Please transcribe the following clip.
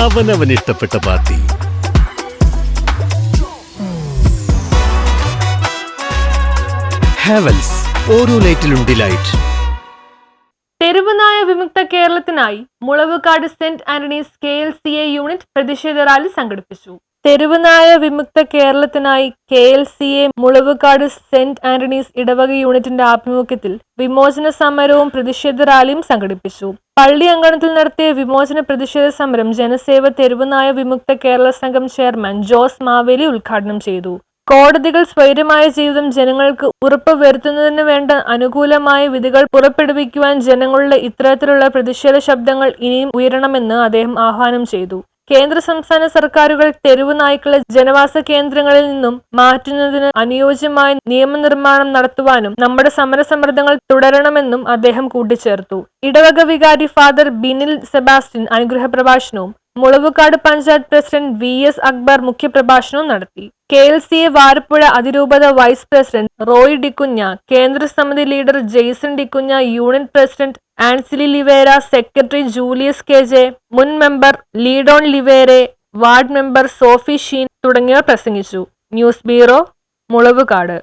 അവനവന് ഇഷ്ടപ്പെട്ട പാർട്ടി. ഹാവൽസ്, ഓരോ ലൈറ്റിലും ഡിലൈറ്റ്. തെരുവുനായ വിമുക്ത കേരളത്തിനായി Mulavukad Saint Antony's KLCA unit പ്രതിഷേധ റാലി സംഘടിപ്പിച്ചു. തെരുവുനായ വിമുക്ത കേരളത്തിനായി KLCA മുളവുകാട് സെന്റ് ആന്റണീസ് ഇടവക യൂണിറ്റിന്റെ ആഭിമുഖ്യത്തിൽ വിമോചന സമരവും പ്രതിഷേധ റാലിയും സംഘടിപ്പിച്ചു. പള്ളി അങ്കണത്തിൽ നടത്തിയ വിമോചന പ്രതിഷേധ സമരം ജനസേവ തെരുവുനായ വിമുക്ത കേരള സംഘം ചെയർമാൻ ജോസ് മാവേലി ഉദ്ഘാടനം ചെയ്തു. കോടതികൾ സ്വൈര്യമായ ജീവിതം ജനങ്ങൾക്ക് ഉറപ്പുവരുത്തുന്നതിന് വേണ്ട അനുകൂലമായ വിധികൾ പുറപ്പെടുവിക്കുവാൻ ജനങ്ങളുടെ ഇത്തരത്തിലുള്ള പ്രതിഷേധ ശബ്ദങ്ങൾ ഇനിയും ഉയരണമെന്ന് അദ്ദേഹം ആഹ്വാനം ചെയ്തു. കേന്ദ്ര സംസ്ഥാന സർക്കാരുകൾ തെരുവു നായ്ക്കളെ ജനവാസ കേന്ദ്രങ്ങളിൽ നിന്നും മാറ്റുന്നതിന് അനുയോജ്യമായ നിയമനിർമ്മാണം നടത്തുവാനും നമ്മുടെ സമരസമ്മർദ്ദങ്ങൾ തുടരണമെന്നും അദ്ദേഹം കൂട്ടിച്ചേർത്തു. ഇടവക വികാരി ഫാദർ ബിനിൽ സെബാസ്റ്റ്യൻ അനുഗ്രഹ പ്രഭാഷണവും മുളവുകാട് പഞ്ചായത്ത് പ്രസിഡന്റ് VS അക്ബർ മുഖ്യപ്രഭാഷണവും നടത്തി. KLCA വാരപ്പുഴ അതിരൂപത വൈസ് പ്രസിഡന്റ് റോയ് ഡിക്കുഞ്ഞ, കേന്ദ്ര സമിതി leader Jaison D'Cunha, unit president Ancily Livera, secretary Julius KJ, മുൻ member Leedon Livere, ward member Sophy Sheen തുടങ്ങിയവർ പ്രസംഗിച്ചു. News bureau, Mulavukad.